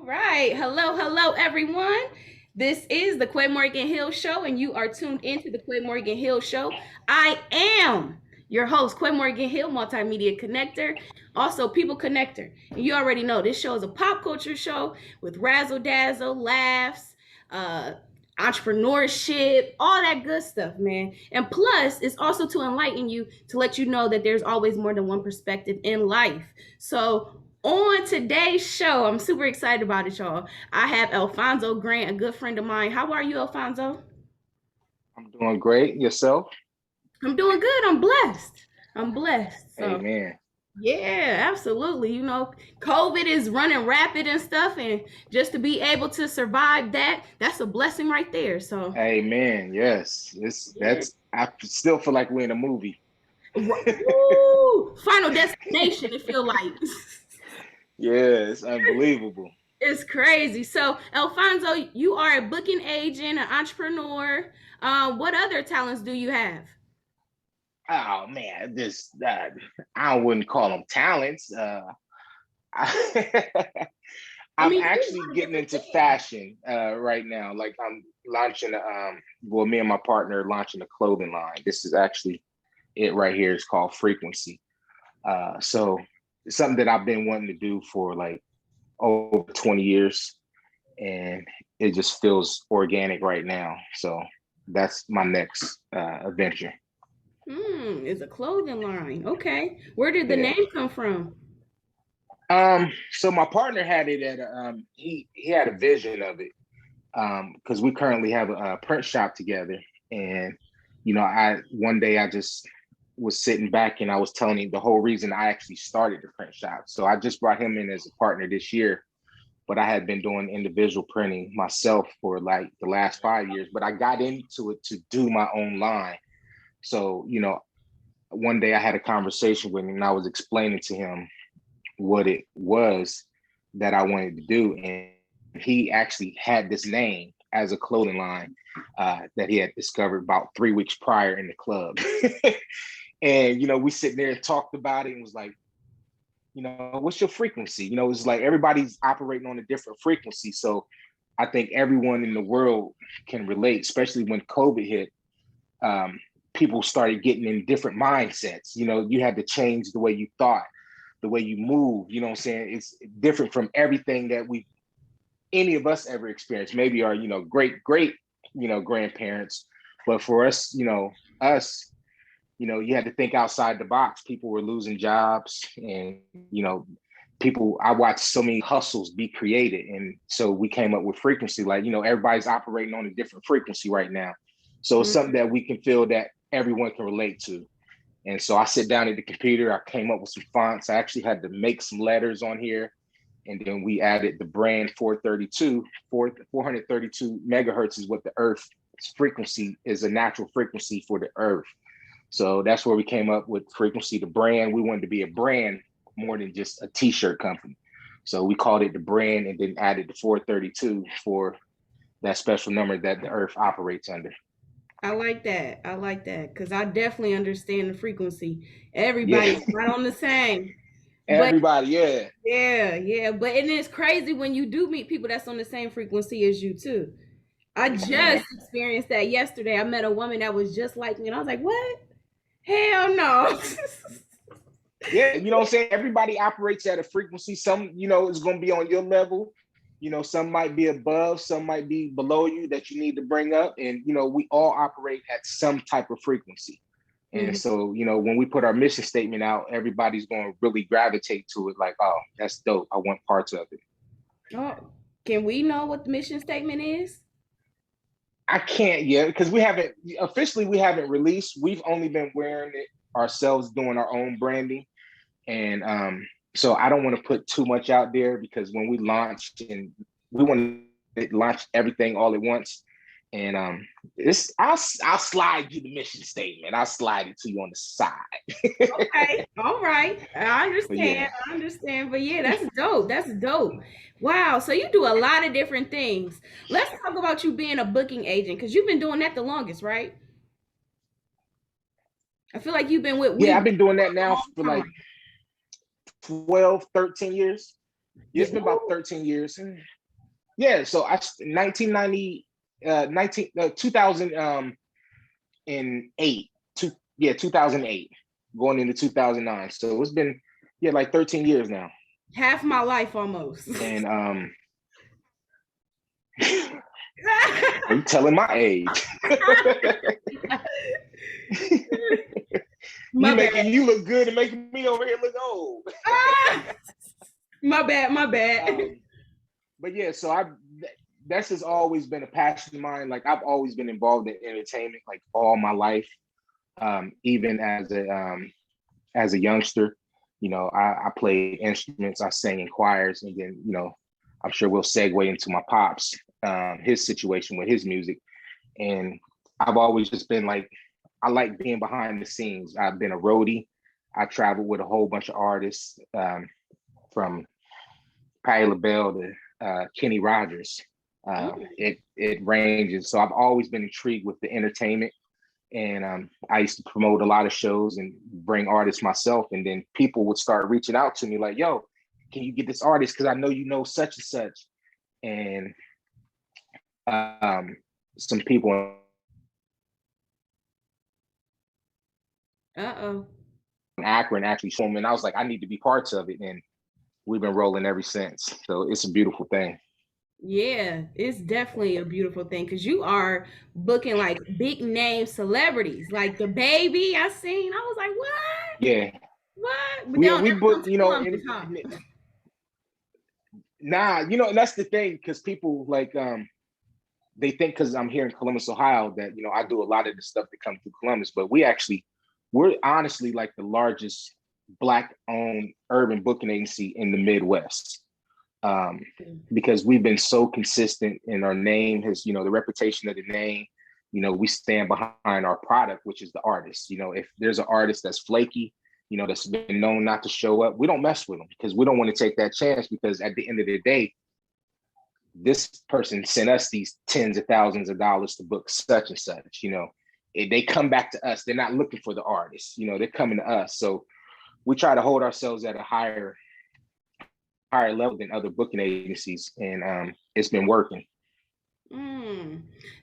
right. Hello, everyone. This is the Quia Morgan-Hill Show, and you are tuned into the Quia Morgan-Hill Show. I am your host, Quia Morgan-Hill, multimedia connector, also people connector. And you already know this show is a pop culture show with razzle dazzle, laughs, uh, entrepreneurship, all that good stuff, man. And plus, it's also to enlighten you, to let you know that there's always more than one perspective in life. So on today's show, I'm super excited about it, y'all. I have Alphonso Grant, a good friend of mine. How are you, Alphonso? I'm doing great. Yourself? I'm doing good. I'm blessed. I'm blessed. So, Amen. yeah, absolutely. COVID is running rapid and stuff, and just to be able to survive that, that's a blessing right there. So, Amen. Yes. It's yeah. that's I still feel like we're in a movie. Woo! Final destination, it feel like. Yeah, it's unbelievable. It's crazy. So, Alfonso, you are a booking agent, an entrepreneur. What other talents do you have? Oh man, this I wouldn't call them talents. I, I I'm mean, you do a actually lot of getting different into things. fashion right now. Like I'm launching well, me and my partner are launching a clothing line. This is actually it right here. It's called Frequency. So it's something that I've been wanting to do for like over 20 years, and it just feels organic right now. So that's my next adventure. It's a clothing line. Okay. Where did the Yeah. name come from? So my partner had it at he had a vision of it because we currently have a print shop together, and I one day I just was sitting back and I was telling him the whole reason I actually started the print shop. So I just brought him in as a partner this year, but I had been doing individual printing myself for like the last 5 years. But I got into it to do my own line. So, one day I had a conversation with him and I was explaining to him what it was that I wanted to do. And he actually had this name as a clothing line that he had discovered about 3 weeks prior in the club. And, we sit there and talked about it and was like, what's your frequency? It's like everybody's operating on a different frequency. So I think everyone in the world can relate, especially when COVID hit. People started getting in different mindsets. You had to change the way you thought, the way you move. You know what I'm saying? It's different from everything that any of us ever experienced. Maybe our, great, grandparents. But for us, us, you had to think outside the box. People were losing jobs, and people. I watched so many hustles be created, and so we came up with frequency. Like everybody's operating on a different frequency right now, so it's something that we can feel that everyone can relate to. And so I sit down at the computer. I came up with some fonts. I actually had to make some letters on here, and then we added the brand 432. 432 megahertz is what the Earth's frequency is, a natural frequency for the Earth. So that's where we came up with Frequency, the brand. We wanted to be a brand more than just a t-shirt company. So we called it the brand and then added the 432 for that special number that the Earth operates under. I like that. I like that because I definitely understand the frequency. Yeah, Everybody's not on the same. But everybody, yeah. yeah. But and it's crazy when you do meet people that's on the same frequency as you too. I Mhm. just experienced that yesterday. I met a woman that was just like me, and I was like, "What? Hell no!" Yeah, what I'm saying? Everybody operates at a frequency. Some, is going to be on your level. Some might be above, some might be below you that you need to bring up. And, we all operate at some type of frequency. And Mhm. so, when we put our mission statement out, everybody's going to really gravitate to it like, oh, that's dope. I want parts of it. Oh, can we know what the mission statement is? I can't yet because we haven't released. We've only been wearing it ourselves, doing our own branding. And so I don't want to put too much out there because when we launch and we want to launch everything all at once. And it's I'll slide you the mission statement. I'll slide it to you on the side. Okay, all right. I But understand. yeah, I understand. But yeah, that's dope. That's dope. Wow. So you do a lot of different things. Let's talk about you being a booking agent because you've been doing that the longest, right? I feel like you've been with yeah, We I've been doing that for a now long for like time. 12, 13 years. Yeah, Yeah. it's been about Ooh, 13 years. Yeah, so 1990, 2000 in 8, yeah, 2008, going into 2009. So it's been, yeah, like 13 years now. Half my life almost. And are you telling my age? My bad. You look good and making me over here look old. My bad, my bad. But yeah, so that's just always been a passion of mine. Like I've always been involved in entertainment, like all my life. Even as a youngster, I played instruments, I sang in choirs, and then I'm sure we'll segue into my pops, his situation with his music. And I've always just been like, I like being behind the scenes. I've been a roadie. I traveled with a whole bunch of artists, from Patti LaBelle to Kenny Rogers. It ranges. So I've always been intrigued with the entertainment. And I used to promote a lot of shows and bring artists myself. And then people would start reaching out to me like, yo, can you get this artist? Because I know you know such and such. And some people. Uh-oh. Akron actually showed me, and I was like, I need to be parts of it. And we've been rolling ever since. So it's a beautiful thing. Yeah, it's definitely a beautiful thing because you are booking like big name celebrities, like the baby I seen. I was like, what? Yeah. What? But they We don't ever come book, to Columbus, huh? nah, and that's the thing, because people like they think because I'm here in Columbus, Ohio, that I do a lot of the stuff that comes through Columbus, but we're honestly like the largest Black-owned urban booking agency in the Midwest. Because we've been so consistent, and our name has, the reputation of the name, we stand behind our product, which is the artist. If there's an artist that's flaky, that's been known not to show up, we don't mess with them because we don't want to take that chance, because at the end of the day, this person sent us these tens of thousands of dollars to book such and such. They come back to us. They're not looking for the artist. They're coming to us. So we try to hold ourselves at a higher level than other booking agencies, and it's been working.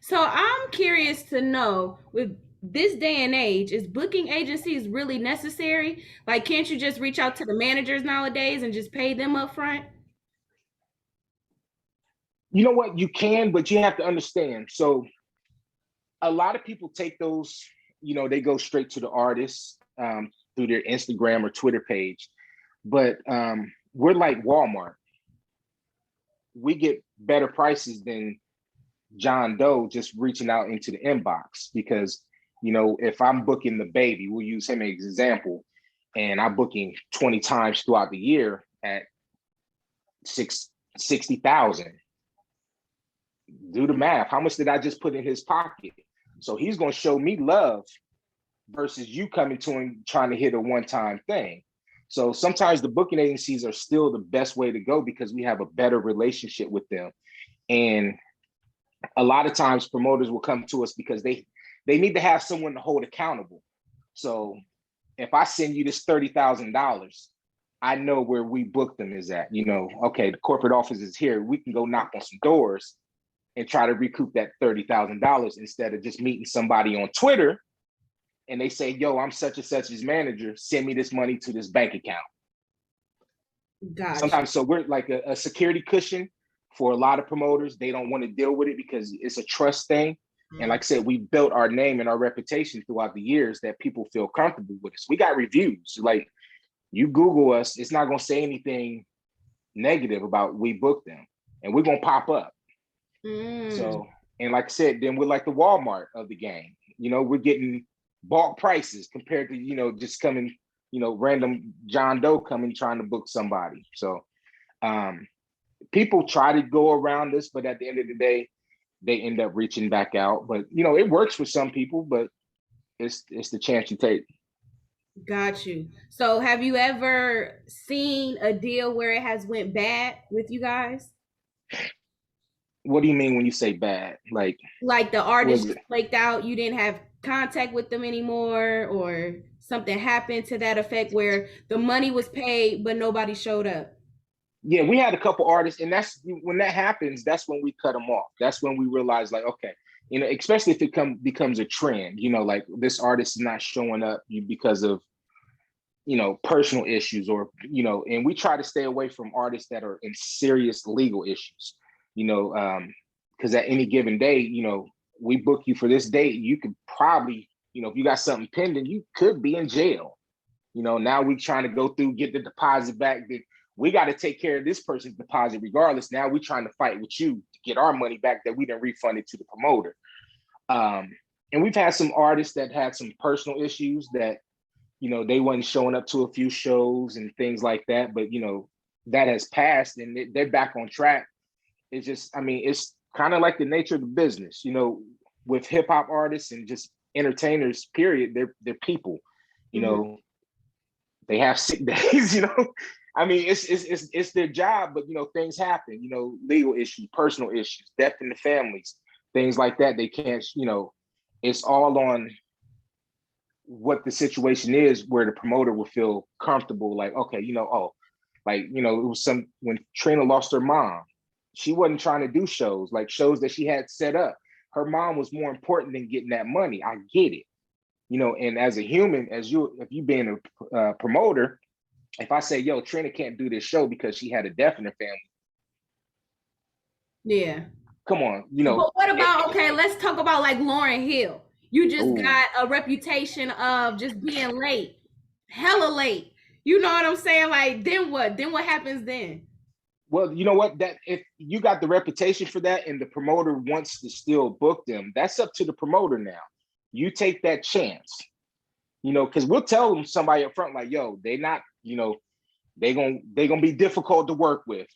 So I'm curious to know, with this day and age, is booking agencies really necessary? Like, can't you just reach out to the managers nowadays and just pay them up front? You know what? You can, but you have to understand. So a lot of people take those, they go straight to the artists, through their Instagram or Twitter page. But we're like Walmart. We get better prices than John Doe just reaching out into the inbox, because, if I'm booking the baby, we'll use him as an example, and I'm booking 20 times throughout the year at 60,000. Do the math. How much did I just put in his pocket? So he's going to show me love versus you coming to him trying to hit a one-time thing. So sometimes the booking agencies are still the best way to go because we have a better relationship with them. And a lot of times promoters will come to us because they need to have someone to hold accountable. So if I send you this $30,000, I know where we book them is at. Okay, the corporate office is here. We can go knock on some doors and try to recoup that $30,000 instead of just meeting somebody on Twitter and they say, yo, I'm such and such's manager, send me this money to this bank account. Gotcha. Sometimes, so we're like a security cushion for a lot of promoters. They don't want to deal with it because it's a trust thing. And like I said, we built our name and our reputation throughout the years that people feel comfortable with us. We got reviews. Like, you Google us, it's not going to say anything negative about we booked them, and we're going to pop up. So, and like I said, then we're like the Walmart of the game. We're getting bulk prices compared to, just coming, random John Doe coming trying to book somebody. So people try to go around this, but at the end of the day, they end up reaching back out. But, it works for some people, but it's the chance you take. Got you. So have you ever seen a deal where it has went bad with you guys? What do you mean when you say bad? Like the artist just flaked out, you didn't have contact with them anymore, or something happened to that effect where the money was paid but nobody showed up? Yeah, we had a couple artists, and that's when that happens. That's when we cut them off. That's when we realize, like, okay, especially if it becomes a trend. Like this artist is not showing up because of personal issues, or and we try to stay away from artists that are in serious legal issues. Because at any given day, we book you for this date, you could probably, if you got something pending, you could be in jail. Now we trying to go through, get the deposit back. We got to take care of this person's deposit regardless. Now we trying to fight with you to get our money back that we didn't refund it to the promoter. And we've had some artists that had some personal issues that, they wasn't showing up to a few shows and things like that. But, that has passed and they're back on track. It's just, it's kind of like the nature of the business, with hip hop artists and just entertainers, period. They're people, they have sick days, it's their job, but things happen, legal issues, personal issues, death in the families, things like that. They can't, it's all on what the situation is, where the promoter will feel comfortable, like, okay, it was when Trina lost her mom, she wasn't trying to do shows that she had set up. Her mom was more important than getting that money. I get it. And as a human, if you being a promoter, if I say, yo, Trina can't do this show because she had a death in her family. Yeah. Come on, But what about, okay, let's talk about like Lauryn Hill. You just got a reputation of just being late, hella late. You know what I'm saying? Like, then what? Then what happens then? Well, you know what? That if you got the reputation for that and the promoter wants to still book them, that's up to the promoter now. You take that chance, because we'll tell them, somebody up front, like, yo, they not, they gonna be difficult to work with.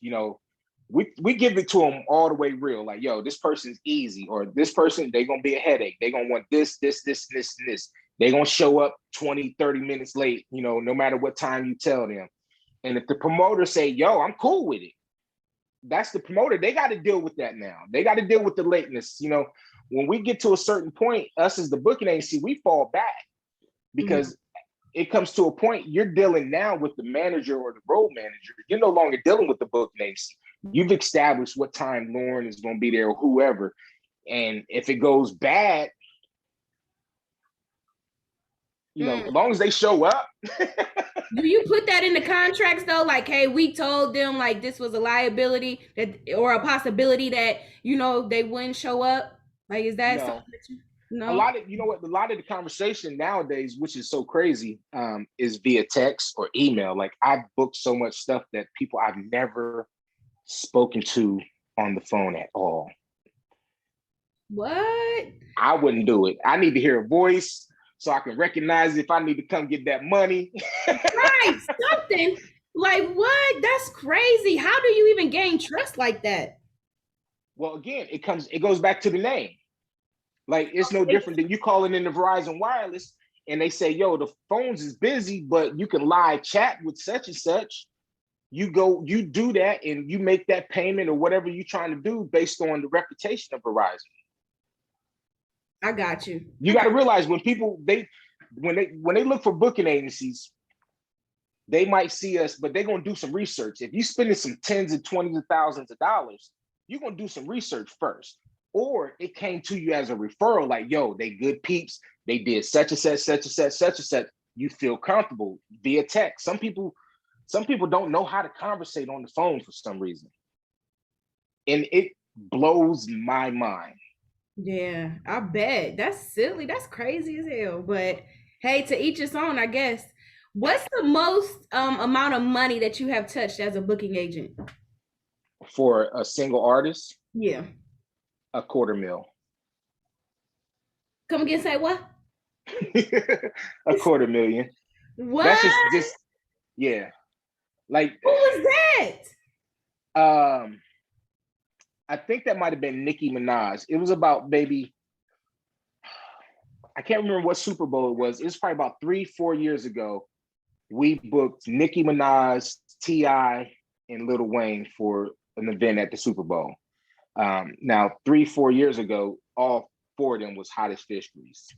We give it to them all the way real, like, yo, this person's easy, or this person, they gonna be a headache. They gonna want this, and this. They gonna show up 20, 30 minutes late, no matter what time you tell them. And if the promoter say, yo, I'm cool with it, that's the promoter. They got to deal with that now. They got to deal with the lateness. When we get to a certain point, us as the booking agency, we fall back because it comes to a point you're dealing now with the manager or the road manager. You're no longer dealing with the booking agency. You've established what time Lauren is going to be there or whoever. And if it goes bad, as long as they show up. Do you put that in the contracts though? Like, hey, we told them like this was a liability that, or a possibility that, they wouldn't show up. Like, is that something that you? No. A lot of, a lot of the conversation nowadays, which is so crazy, is via text or email. Like, I've booked so much stuff that people I've never spoken to on the phone at all. What? I wouldn't do it. I need to hear a voice so I can recognize if I need to come get that money. Right, something. Like, what? That's crazy. How do you even gain trust like that? Well, again, it goes back to the name. Like, it's no different than you calling in the Verizon Wireless and they say, yo, the phones is busy, but you can live chat with such and such. You do that and you make that payment or whatever you're trying to do based on the reputation of Verizon. I got you. You got to realize when people, when they look for booking agencies, they might see us, but they're going to do some research. If you're spending some tens and twenties of thousands of dollars, you're going to do some research first. Or it came to you as a referral, like, yo, they good peeps. They did such and such, such and such, such and such. You feel comfortable via text. Some people don't know how to conversate on the phone for some reason. And it blows my mind. Yeah, I bet. That's silly. That's crazy as hell. But hey, to each his own, I guess. What's the most amount of money that you have touched as a booking agent? For a single artist? Yeah. $250,000. Come again, say what? $250,000. What? That's just yeah. Like, who was that? I think that might have been Nicki Minaj. It was about maybe, I can't remember what Super Bowl it was. It was probably about 3-4 years ago. We booked Nicki Minaj, T.I., and Lil Wayne for an event at the Super Bowl. Now, 3-4 years ago, all four of them was hot as fish grease.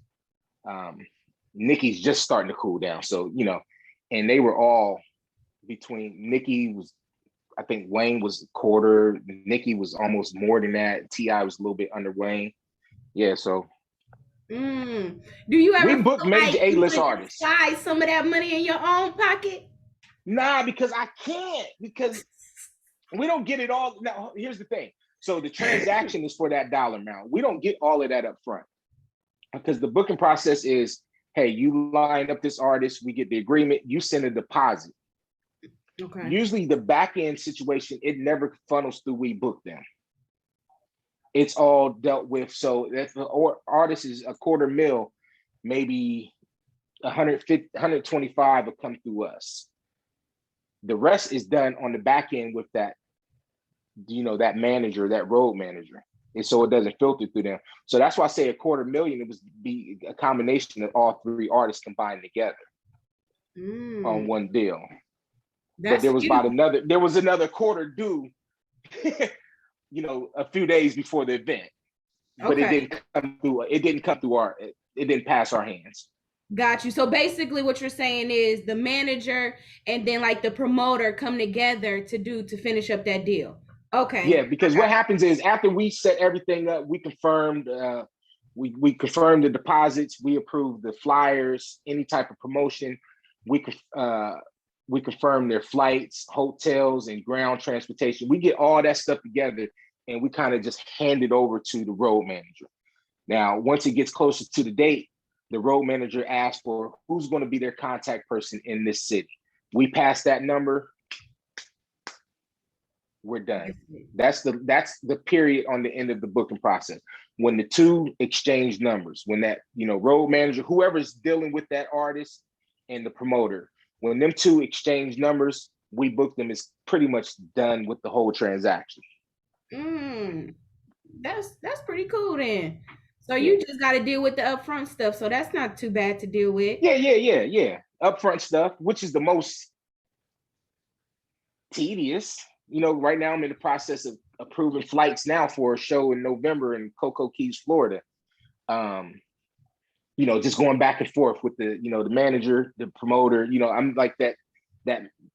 Nicki's just starting to cool down. So, and they were all between, Nicki was I think Wayne was a quarter, Nicki was almost more than that, T.I. was a little bit under Wayne. Yeah, so Do you we ever booked feel major like you A-list could just artists. slide some of that money in your own pocket? Nah, because I can't, because we don't get it all. Now, here's the thing. So the transaction is for that dollar amount. We don't get all of that up front because the booking process is, hey, you line up this artist, we get the agreement, you send a deposit. Okay. Usually the back end situation, it never funnels through we book them. It's all dealt with. So if the artist is a $250,000, maybe 150, 125 will come through us. The rest is done on the back end with that, that manager, that road manager. And so it doesn't filter through them. So that's why I say $250,000, it was be a combination of all three artists combined together on one deal. But there was another quarter due, a few days before the event. But it didn't come through. It didn't pass our hands. Got you. So basically what you're saying is the manager and then like the promoter come together to finish up that deal. Okay. Yeah, because what happens is after we set everything up, we confirmed we confirmed the deposits, we approved the flyers, any type of promotion, we confirm their flights, hotels, and ground transportation. We get all that stuff together and we kind of just hand it over to the road manager. Now, once it gets closer to the date, the road manager asks for who's going to be their contact person in this city. We pass that number, we're done. That's the period on the end of the booking process. When the two exchange numbers, when that, road manager, whoever's dealing with that artist and the promoter, when them two exchange numbers, we book them. It's pretty much done with the whole transaction. That's pretty cool then. So you just got to deal with the upfront stuff. So that's not too bad to deal with. Yeah. Upfront stuff, which is the most tedious. Right now I'm in the process of approving flights now for a show in November in Cocoa Keys, Florida. Just going back and forth with the manager, the promoter. I'm like that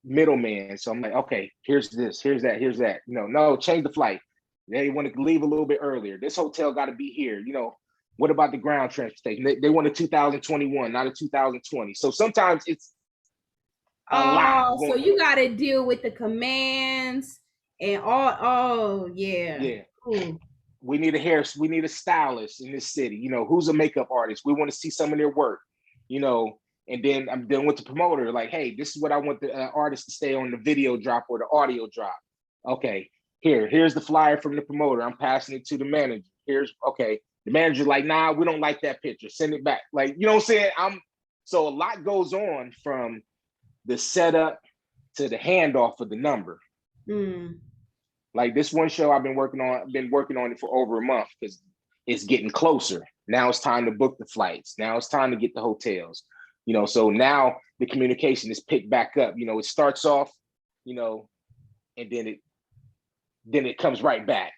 middleman. So I'm like, okay, here's this, here's that, here's that. No, change the flight. They want to leave a little bit earlier. This hotel got to be here. What about the ground transportation? They want a 2021, not a 2020. So sometimes it's a lot. So you got to deal with the commands and all. Oh, yeah. Yeah. Ooh. We need a stylist in this city. Who's a makeup artist? We want to see some of their work. And then I'm dealing with the promoter. Like, hey, this is what I want the artist to stay on the video drop or the audio drop. Okay, here's the flyer from the promoter. I'm passing it to the manager. The manager's like, nah, we don't like that picture. Send it back. Like, you know what I'm saying? So a lot goes on from the setup to the handoff of the number. Like this one show I've been working on it for over a month because it's getting closer. Now it's time to book the flights. Now it's time to get the hotels. So now the communication is picked back up. It starts off, and then it comes right back.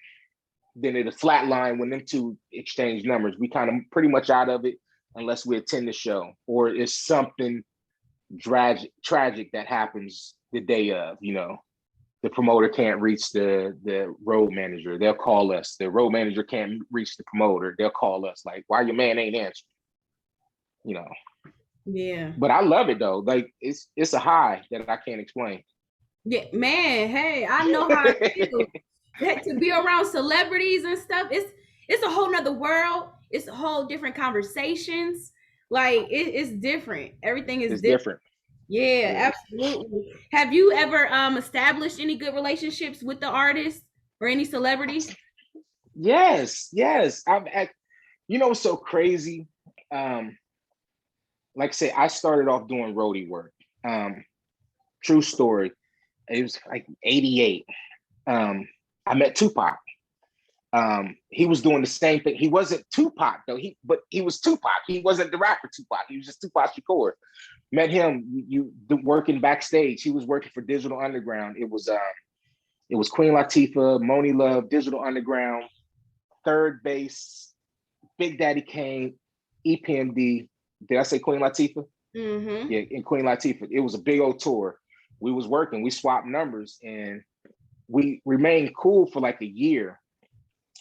Then it'll flatline when them two exchange numbers. We kind of pretty much out of it unless we attend the show or it's something tragic that happens the day of. The promoter can't reach the road manager. They'll call us. The road manager can't reach the promoter. They'll call us. Like, why your man ain't answering? Yeah. But I love it though. Like it's a high that I can't explain. Yeah, man. Hey, I know how it feels. To be around celebrities and stuff. It's a whole nother world. It's a whole different conversations. Like it's different. Everything is different. Yeah, absolutely. Have you ever established any good relationships with the artists or any celebrities? Yes. It's so crazy. Like I say, I started off doing roadie work. True story. It was like 88. I met Tupac. He was doing the same thing. He wasn't Tupac though. But he was Tupac. He wasn't the rapper Tupac. He was just Tupac Shakur. Met him. Working backstage. He was working for Digital Underground. It was Queen Latifah, Moni Love, Digital Underground, Third Base, Big Daddy Kane, EPMD. Did I say Queen Latifah? Mm-hmm. Yeah, and Queen Latifah. It was a big old tour. We was working. We swapped numbers, and we remained cool for like a year.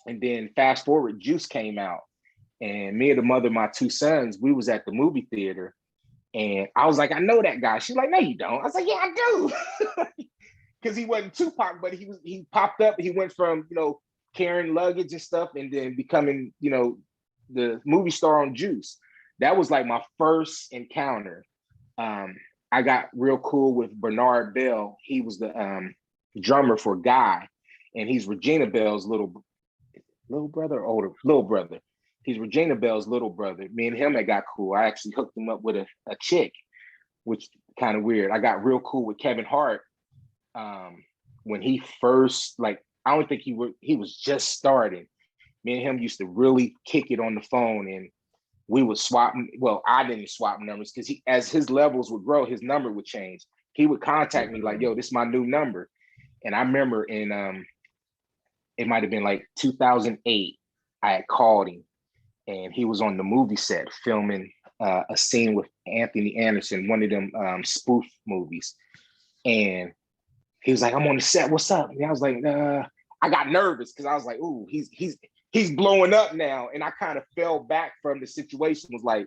And then fast forward, Juice came out. And me and the mother of my two sons, we was at the movie theater. And I was like, I know that guy. She's like, no, you don't. I was like, yeah, I do. Because he wasn't Tupac, but he popped up. He went from, carrying luggage and stuff and then becoming, the movie star on Juice. That was like my first encounter. I got real cool with Bernard Bell. He was the drummer for Guy, and he's Regina Bell's little brother, older little brother. He's Regina Bell's little brother. Me and him had got cool. I actually hooked him up with a chick, which kind of weird. I got real cool with Kevin Hart when he first, like, I don't think he was just starting. Me and him used to really kick it on the phone, and we would swap. Well, I didn't swap numbers because as his levels would grow, his number would change. He would contact me like, "Yo, this is my new number," and I remember in it might have been like 2008. I had called him, and he was on the movie set filming a scene with Anthony Anderson, one of them spoof movies, and he was like, "I'm on the set. What's up?" And I was like, I got nervous because I was like, "Ooh, he's blowing up now," and I kind of fell back from the situation. Was like,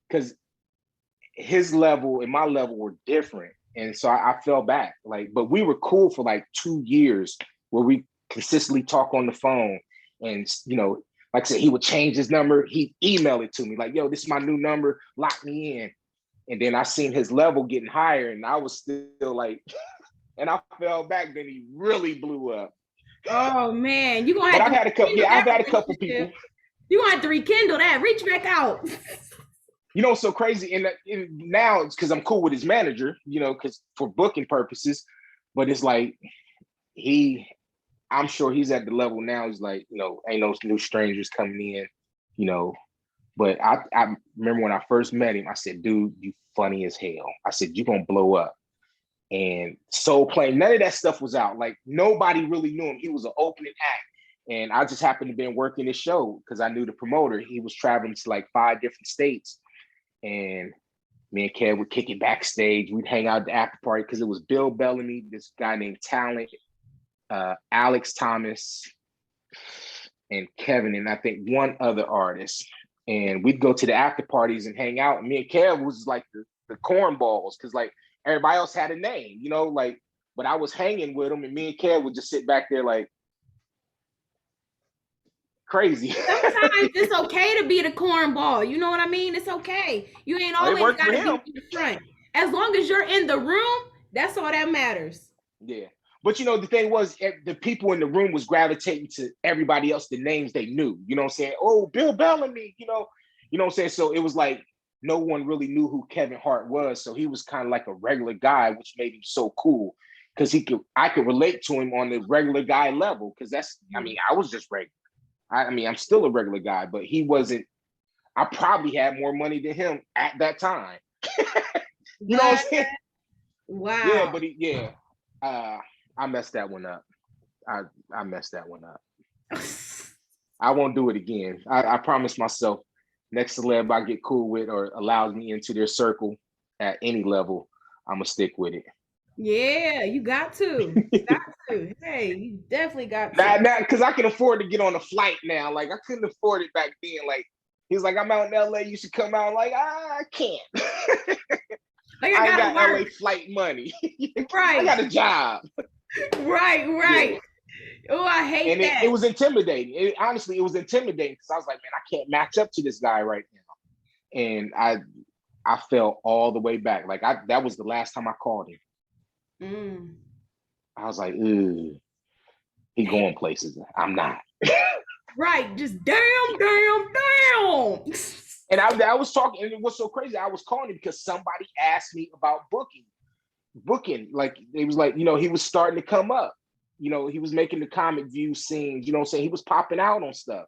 because his level and my level were different, and so I fell back. Like, but we were cool for like 2 years where we consistently talk on the phone, and like I said, he would change his number. He'd email it to me like, "Yo, this is my new number. Lock me in." And then I seen his level getting higher, and I was still like, and I fell back. Then he really blew up. Oh man, you gonna But have I've to had a couple. Yeah, I've had a couple people. You gonna have to rekindle that. Reach back out. So crazy. And now it's because I'm cool with his manager. Because for booking purposes. But it's like I'm sure he's at the level now. He's like, ain't no new strangers coming in. But I remember when I first met him, I said, "Dude, you funny as hell." I said, "You're gonna blow up." And Soul Plane, none of that stuff was out. Like, nobody really knew him. He was an opening act. And I just happened to be working this show because I knew the promoter. He was traveling to like 5 different states. And me and Kev would kick it backstage. We'd hang out at the after party because it was Bill Bellamy, this guy named Talent, Alex Thomas, and Kevin, and I think one other artist. And we'd go to the after parties and hang out. And me and Kev was like the cornballs because like everybody else had a name, but I was hanging with them, and me and Kev would just sit back there like crazy. Sometimes it's okay to be the cornball. You know what I mean? It's okay. You ain't always got to be in the front. As long as you're in the room, that's all that matters. Yeah. But the thing was, the people in the room was gravitating to everybody else, the names they knew. You know what I'm saying? Oh, Bill Bellamy, you know what I'm saying? So it was like no one really knew who Kevin Hart was. So he was kind of like a regular guy, which made him so cool because I could relate to him on the regular guy level. Because I was just regular. I'm still a regular guy, but he wasn't. I probably had more money than him at that time. You know what I'm saying? Wow. Yeah, but I messed that one up. I messed that one up. I won't do it again. I promise myself, next celeb I get cool with or allows me into their circle at any level, I'm gonna stick with it. Yeah, you got to. You got to. Hey, you definitely got to. Now, because I can afford to get on a flight now. Like, I couldn't afford it back then. Like, he's like, "I'm out in LA. You should come out." Like, I can't. Like, I ain't got LA flight money. Right. I got a job. Right. Yeah. Oh, I hate that. It was intimidating. Honestly, it was intimidating because I was like, man, I can't match up to this guy right now. And I fell all the way back. Like, that was the last time I called him. I was like, "Ooh, he going places. I'm not." Right. Just damn. And I was talking, and it was so crazy. I was calling him because somebody asked me about booking. Like, it was like, he was starting to come up. He was making the comic view scenes, you know what I'm saying? He was popping out on stuff.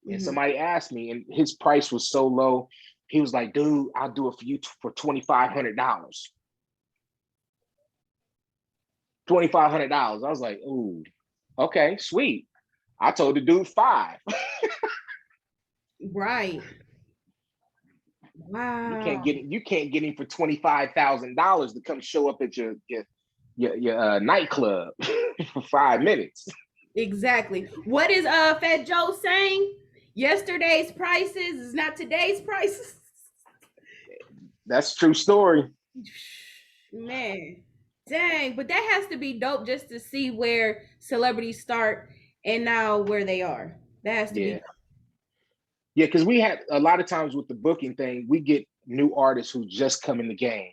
And somebody asked me, and his price was so low. He was like, "Dude, I'll do it for you for $2,500. $2,500. I was like, "Ooh, okay, sweet." I told the dude $5. Right. Wow. You can't get him for $25,000 to come show up at your your nightclub for 5 minutes. Exactly. What is Fat Joe saying? Yesterday's prices is not today's prices. That's a true story. Man, dang. But that has to be dope just to see where celebrities start and now where they are. That has to be Yeah. dope. Yeah, because we had a lot of times with the booking thing, we get new artists who just come in the game,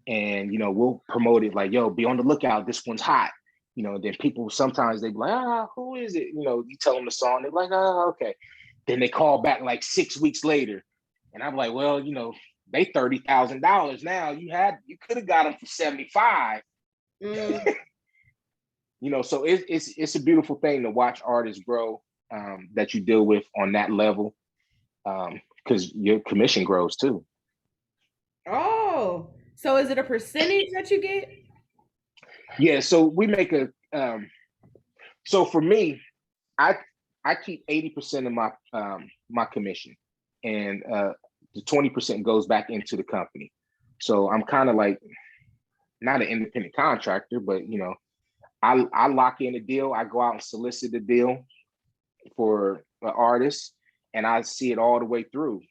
and we'll promote it like, "Yo, be on the lookout. This one's hot." Then people sometimes they be like, "Who is it?" You tell them the song, they're like, okay." Then they call back like 6 weeks later, and I'm like, "Well, they $30,000 now. You could have got them for 75." Mm. So it's a beautiful thing to watch artists grow, that you deal with on that level, because your commission grows too. Oh, so is it a percentage that you get? Yeah, so we make so for me, I keep 80% of my commission, and the 20% goes back into the company. So I'm kind of like not an independent contractor, but I lock in a deal. I go out and solicit a deal for an artist, and I see it all the way through.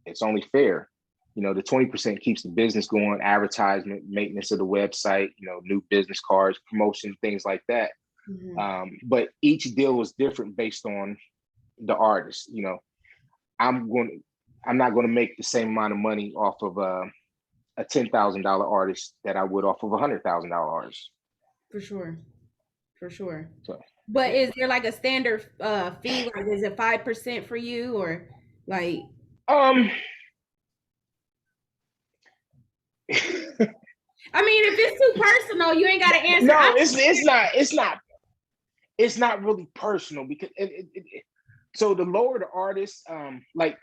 It's only fair. The 20% keeps the business going, advertisement, maintenance of the website, new business cards, promotion, things like that. Mm-hmm. But each deal is different based on the artist. I'm not going to make the same amount of money off of a $10,000 artist that I would off of $100,000 artist. For sure. For sure. So, But yeah. is there like a standard fee? Like, is it 5% for you, or like? Um. I mean, if it's too personal, you ain't got to answer. No, it's not really personal, because so the lower the artist, like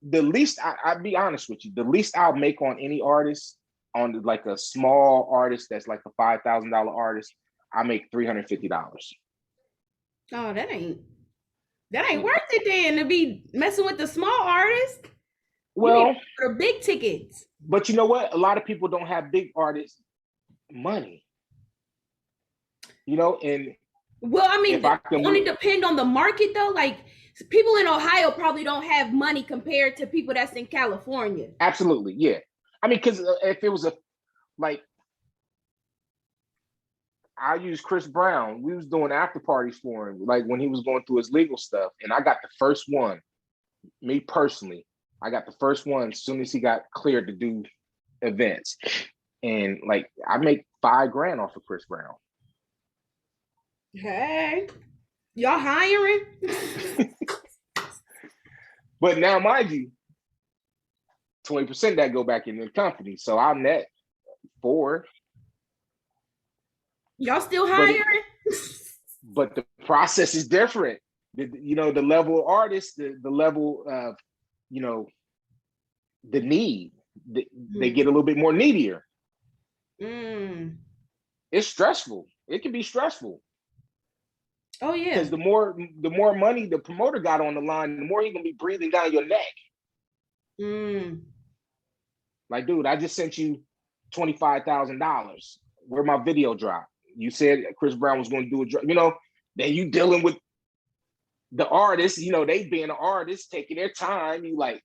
the least I'll be honest with you, the least I'll make on any artist, on like a small artist that's like a $5,000 artist, I make $350. Oh, that ain't worth it then to be messing with the small artist. You need Well, the big tickets. but you know what? A lot of people don't have big artists money, and Well, I mean, if I can, only depend on the market though. Like people in Ohio probably don't have money compared to people that's in California. absolutely, yeah. I mean, because if it was like, I use Chris Brown. We was doing after parties for him, like when he was going through his legal stuff, and I got the first one. Me personally, I got the first one as soon as he got cleared to do events, and like I make $5,000 off of Chris Brown. Hey, y'all hiring? But now, mind you, 20% that go back in the company, so I'm net 4. Y'all still But hiring? but the process is different. The level of artists, the level of the need, they get a little bit more needier. Mm. It's stressful. It can be stressful. Oh yeah. Because the more money the promoter got on the line, the more he's gonna be breathing down your neck. Mm. Like, dude, I just sent you $25,000. Where my video drop? You said Chris Brown was going to do a drop. Then you dealing with the artists. They being an artist, taking their time. You like,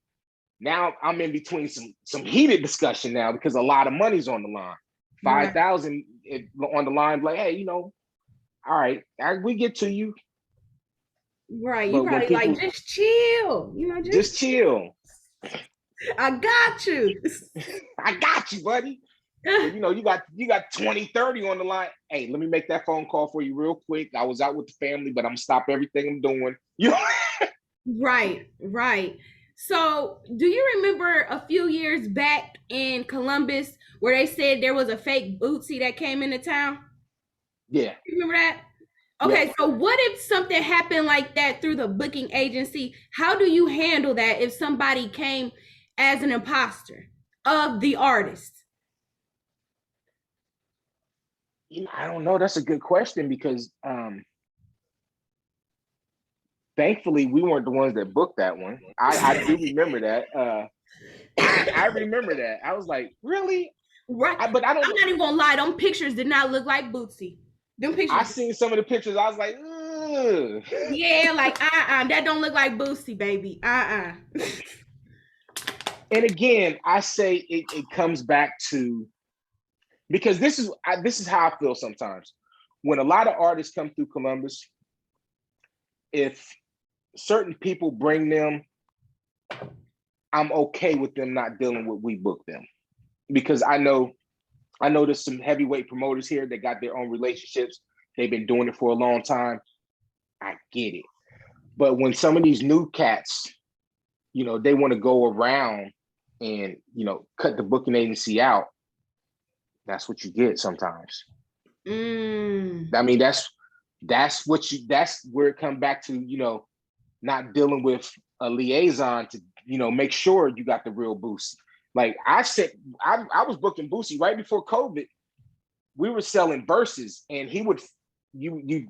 now I'm in between some heated discussion now, because a lot of money's on the line. 5,000 on the line. Like, hey, all right, we get to you. Right. You probably like, just chill. Just chill. I got you. I got you, buddy. But, you got 20, 30 on the line. Hey, let me make that phone call for you real quick. I was out with the family, but I'm gonna stop everything I'm doing. Right. So, do you remember a few years back in Columbus where they said there was a fake Bootsy that came into town? Yeah. You remember that? Okay, yeah. So what if something happened like that through the booking agency? How do you handle that if somebody came as an imposter of the artist? I don't know. That's a good question, because thankfully we weren't the ones that booked that one. I do remember that. I remember that. I was like, really? Right. But I don't I'm know. not even gonna lie, them pictures did not look like Bootsy. Them I pictures, seen some of the pictures. I was like, ugh. yeah, like that don't look like Bootsy, baby. And again, I say it comes back to, because this is how I feel sometimes. When a lot of artists come through Columbus, if certain people bring them, I'm okay with them not dealing with we book them, because I know there's some heavyweight promoters here that got their own relationships. They've been doing it for a long time. I get it. But when some of these new cats, they want to go around and, cut the booking agency out, that's what you get sometimes. I mean, that's where it comes back to, not dealing with a liaison to, make sure you got the real Boosie. Like I said, I was booking Boosie right before COVID. We were selling verses, and he would you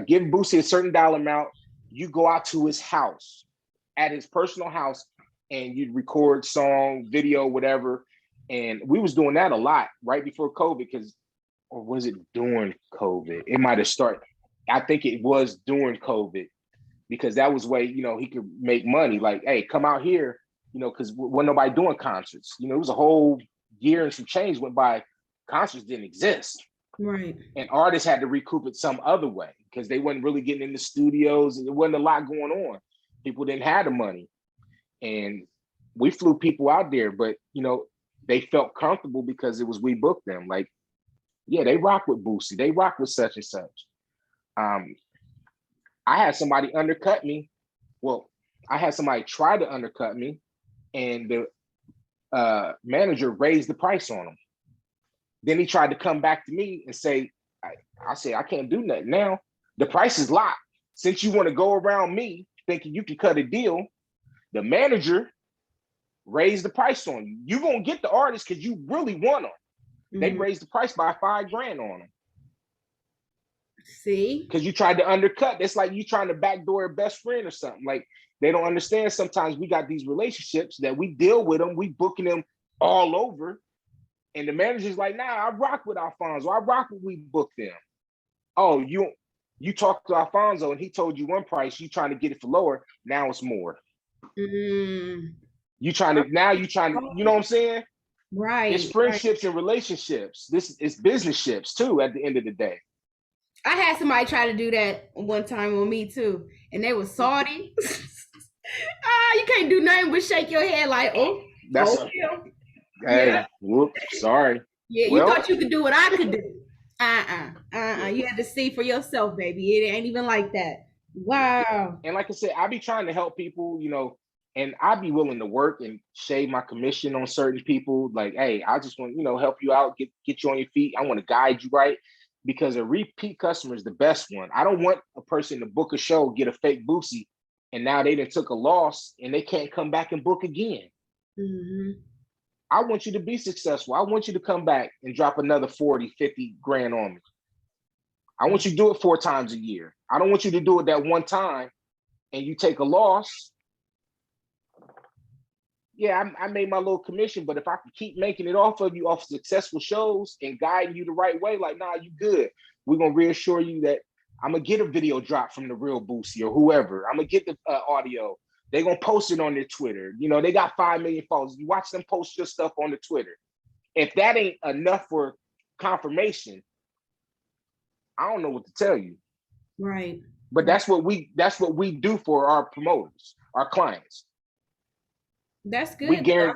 give Boosie a certain dollar amount. You go out to his house, at his personal house, and you'd record song, video, whatever. And we was doing that a lot right before COVID, or was it during COVID? It might have started. I think it was during COVID, because that was way, he could make money. Like, hey, come out here, because wasn't nobody doing concerts. It was a whole year and some change went by. Concerts didn't exist. Right. And artists had to recoup it some other way, because they wasn't really getting in the studios, and there wasn't a lot going on. People didn't have the money. And we flew people out there, but, they felt comfortable because it was we booked them. Like, yeah, they rock with Boosie. They rock with such and such. I had somebody undercut me. Well, I had somebody try to undercut me, and the manager raised the price on him. Then he tried to come back to me and say, I said, I can't do nothing now. The price is locked. Since you want to go around me thinking you can cut a deal, the manager raised the price on you. You're going to get the artist because you really want them. They raised the price by $5,000 on them. See? Because you tried to undercut. It's like you trying to backdoor a best friend or something. Like, they don't understand sometimes we got these relationships that we deal with them. We booking them all over. And the manager's like, nah, I rock with Alphonso. I rock with we book them. Oh, you talked to Alphonso and he told you one price. You trying to get it for lower. Now it's more. You trying to, you know what I'm saying? Right. It's friendships and relationships. This is business ships too, at the end of the day. I had somebody try to do that one time with me too. And they were salty. You can't do nothing but shake your head like, oh, that's hey, yeah. Whoops, sorry. Yeah, you thought you could do what I could do. You had to see for yourself, baby. It ain't even like that. Wow. And like I said, I be trying to help people, and I'd be willing to work and shave my commission on certain people. Like, hey, I just want, help you out, get you on your feet. I want to guide you right, because a repeat customer is the best one. I don't want a person to book a show, get a fake Boosie, and now they done took a loss and they can't come back and book again. I want you to be successful. I want you to come back and drop another 40, 50 grand on me. I want you to do it 4 times a year. I don't want you to do it that one time and you take a loss. Yeah, I made my little commission, but if I can keep making it off of you, off successful shows and guiding you the right way, like, nah, you good. We're going to reassure you that I'm going to get a video drop from the real Boosie or whoever. I'm going to get the audio. They're going to post it on their Twitter. They got 5 million followers. You watch them post your stuff on the Twitter. If that ain't enough for confirmation, I don't know what to tell you. Right. But that's what we do for our promoters, our clients. That's good.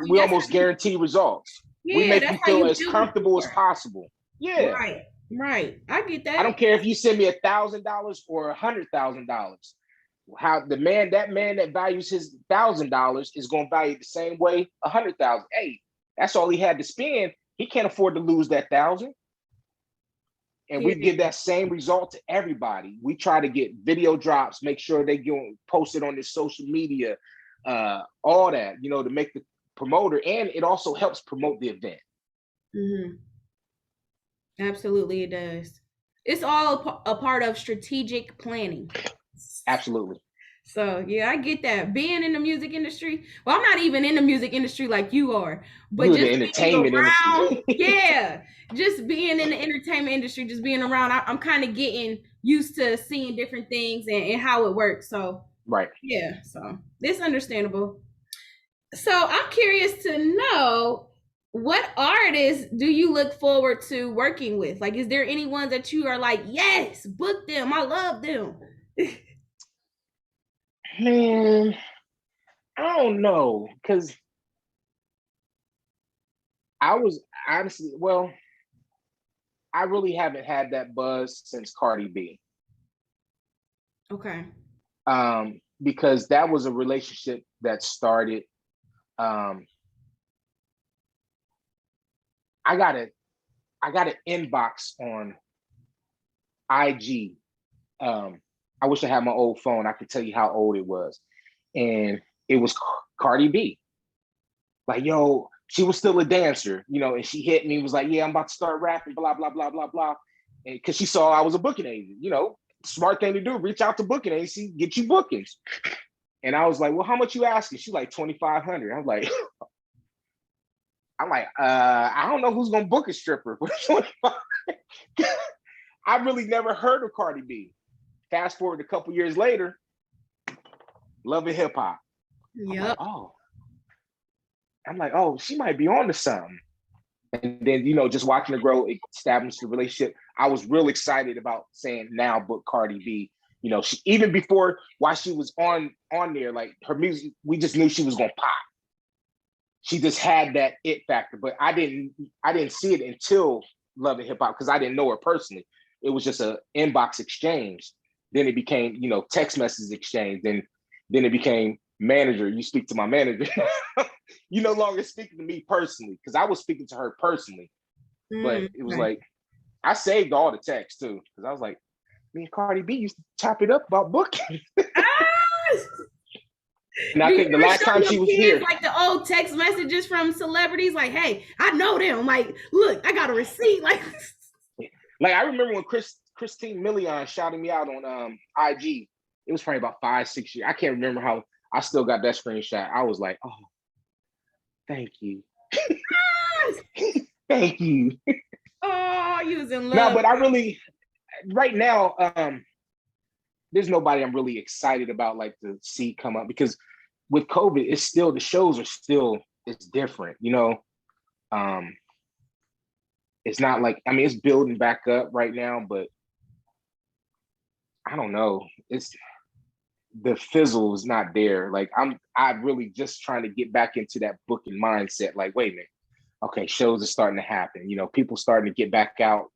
We almost guarantee results. Yeah, we make you feel as comfortable as possible. Yeah. Right. I get that. I don't care if you send me $1,000 or $100,000. How that man that values his $1,000 is going to value the same way 100,000. Hey, that's all he had to spend. He can't afford to lose that 1,000. And we give that same result to everybody. We try to get video drops, make sure they get posted on their social media, all that, to make the promoter, and it also helps promote the event. Absolutely, it does. It's all a part of strategic planning. Absolutely. So yeah, I get that. Being in the music industry, well, I'm not even in the music industry like you are, but You in the just being entertainment around, industry. yeah, just being in the entertainment industry, just being around, I'm kind of getting used to seeing different things and how it works. So Right. yeah, so it's understandable. So I'm curious to know, what artists do you look forward to working with? Like, is there any ones that you are like, yes, book them, I love them? Man, I don't know. Cause I was honestly, well, I really haven't had that buzz since Cardi B. Okay. Because that was a relationship that started. Um, I got a I got an inbox on IG. I wish I had my old phone. I could tell you how old it was, and it was Cardi B. Like, yo, she was still a dancer, and she hit me, was like, yeah, I'm about to start rapping, blah blah blah blah blah, and because she saw I was a booking agent, smart thing to do, reach out to booking agency, get you bookings. And I was like, well, how much you asking? She's like 2,500. I'm like, I don't know who's gonna book a stripper for 25. I really never heard of Cardi B. Fast forward a couple years later, Love and Hip Hop. I'm like, Yep. oh, she might be on to something. And then, just watching her grow, establish the relationship. I was real excited about saying now book Cardi B. She even before while she was on there, like her music, we just knew she was gonna pop. She just had that it factor, but I didn't see it until Love and Hip Hop because I didn't know her personally. It was just a inbox exchange. Then it became, text message exchange. Then it became manager. You speak to my manager. You no longer speaking to me personally because I was speaking to her personally. But it was Okay. like I saved all the texts too because I was like, me and Cardi B used to chop it up about booking. Ah! And Do I you think the ever last show time your she was kids here, like the old text messages from celebrities? Like, hey, I know them. Like, look, I got a receipt. Like, like I remember when Christine Milian shouted me out on IG. It was probably about 5-6 years. I can't remember how. I still got that screenshot. I was like, oh, thank you. Thank you. oh, you was in No, love. but I really right now, there's nobody I'm really excited about like to see come up because with COVID, it's still the shows are still it's different. Um, it's not like it's building back up right now, but I don't know. It's the fizzle is not there. Like I really just trying to get back into that booking mindset. Like, wait a minute, okay, shows are starting to happen. People starting to get back out.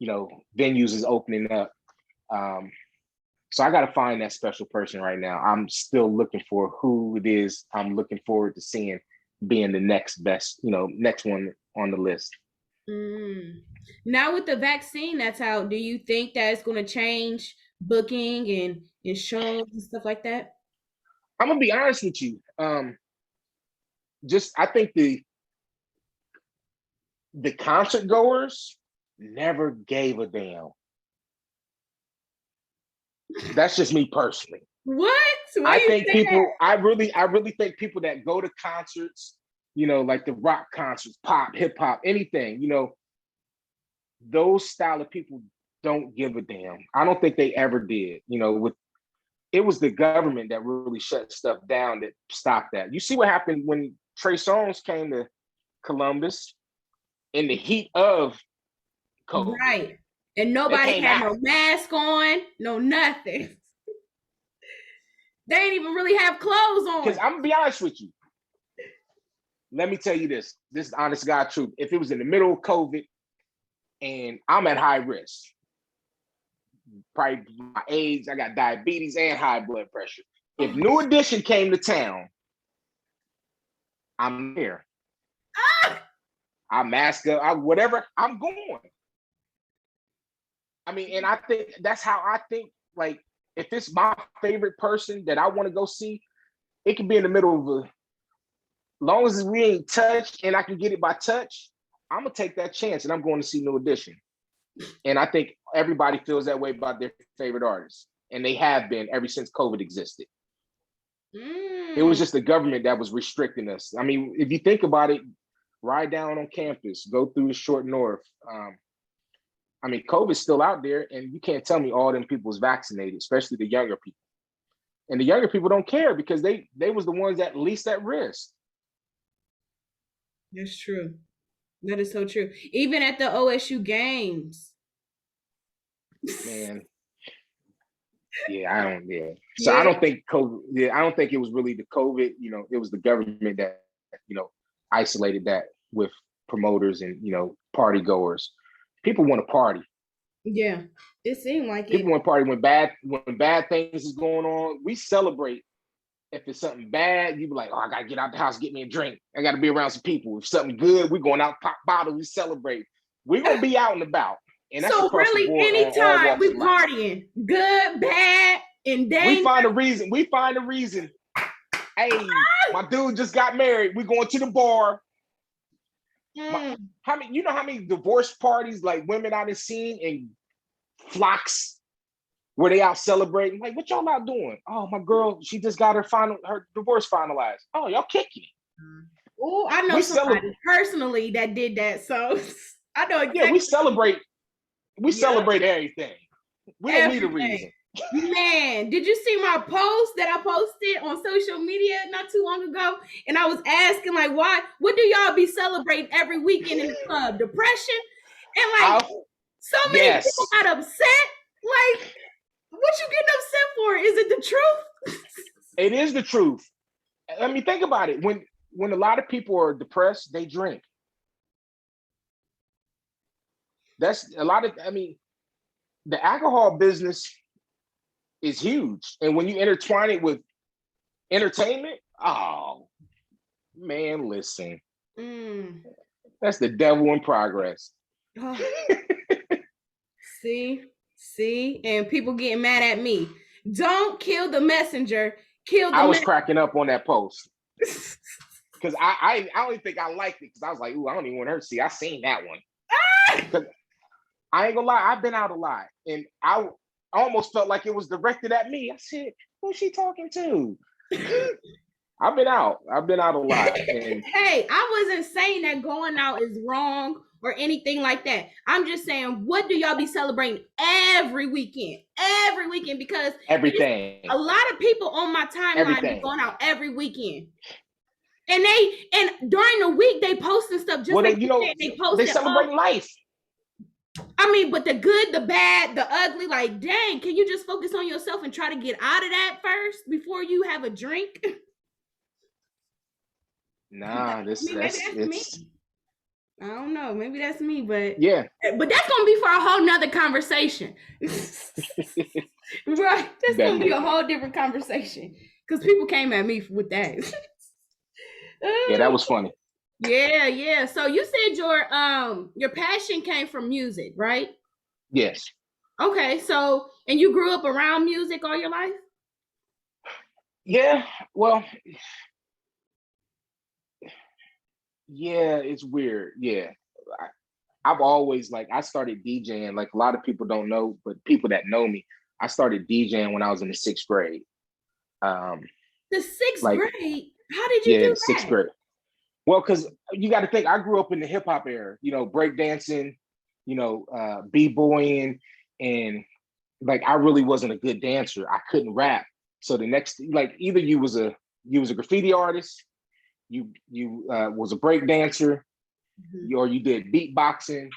Venues is opening up. So I got to find that special person right now. I'm still looking for who it is. I'm looking forward to seeing being the next best, next one on the list. Mm. Now with the vaccine that's out, do you think that it's going to change booking and shows and stuff like that? I'm gonna be honest with you. Just I think the concert goers never gave a damn. That's just me personally. What? Why I you think say that? people, I really think people that go to concerts, like the rock concerts, pop, hip hop, anything, those style of people don't give a damn. I don't think they ever did. It was the government that really shut stuff down that stopped that. You see what happened when Trey Songz came to Columbus in the heat of COVID. Right. And They nobody came had out no mask on, no nothing. They didn't even really have clothes because on. I'm gonna be honest with you. Let me tell you this. This is honest God truth. If it was in the middle of COVID and I'm at high risk, probably my age, I got diabetes and high blood pressure. If Oh, New Edition came to town, I'm there. ah! I mask up, whatever, I'm going. And I think that's how I think. Like, if it's my favorite person that I want to go see, it can be in the middle of a. Long as we ain't touched and I can get it by touch, I'm gonna take that chance and I'm going to see New Edition. And I think everybody feels that way about their favorite artists, and they have been ever since COVID existed. It was Mm. just the government that was restricting us. I mean, if you think about it, ride down on campus, go through the short north. I mean, COVID's still out there, and you can't tell me all them people was vaccinated, especially the younger people. And the younger people don't care because they was the ones that least at risk. That's true. That is so true. Even at the OSU games. Man, yeah, I don't. Yeah, so I Yeah. don't think COVID. Yeah, I don't think it was really the COVID. You know, it was the government that isolated that with promoters and party goers. People want to party. Yeah. It seemed like People it. want to party when bad things is going on. We celebrate. If it's something bad, you be like, oh, I gotta get out the house, get me a drink. I gotta be around some people. If something good, we going out, pop bottles, we celebrate. We're gonna be out and about. And that's So across the really, board on all anytime walks we of life. partying, good, bad, and We danger. find a reason. Hey, my dude just got married. We going to the bar. How many divorce parties like women I done seen in flocks where they out celebrating? Like, what y'all out doing? Oh, my girl, she just got her divorce finalized. Oh, y'all kicking. Oh, I know somebody personally that did that. So I know exactly. Yeah, we celebrate. We celebrate everything. We don't need a reason. Man, did you see my post that I posted on social media not too long ago? And I was asking, like, what do y'all be celebrating every weekend in the club? Depression? And like, so many people got upset. Like, what you getting upset for? Is it the truth? It is the truth. I mean, think about it. When a lot of people are depressed, they drink. That's a lot of, I mean, the alcohol business is huge. And when you intertwine it with entertainment, oh, man, listen. That's the devil in progress. Oh. See, and people getting mad at me. Don't kill the messenger. Kill the I was cracking up on that post. Because I only think I liked it because I was like, ooh, I don't even want her to see. I seen that one. I ain't gonna lie, I've been out a lot. And I almost felt like it was directed at me. I said, who's she talking to? I've been out a lot. And hey, I wasn't saying that going out is wrong or anything like that. I'm just saying, what do y'all be celebrating every weekend? Every weekend, because everything. A lot of people on my timeline be going out every weekend. And during the week they posting stuff just like they celebrate life. I mean, but the good, the bad, the ugly, like, dang, can you just focus on yourself and try to get out of that first before you have a drink? Nah, that's me. I don't know. Maybe that's me, but yeah. But that's gonna be for a whole nother conversation. Right. That's gonna be a whole different conversation. Because people came at me with that. Yeah, that was funny. Yeah. So you said your passion came from music, right? Yes. Okay, so and you grew up around music all your life? Yeah, well, yeah, it's weird. Yeah. I've always I started DJing, like a lot of people don't know, but people that know me, I started DJing when I was in the 6th grade. The 6th grade? How did you do that? 6th grade. Well, because you got to think, I grew up in the hip hop era, breakdancing, b-boying, and I really wasn't a good dancer. I couldn't rap. So the next, either you was a graffiti artist, you was a break dancer, or you did beatboxing,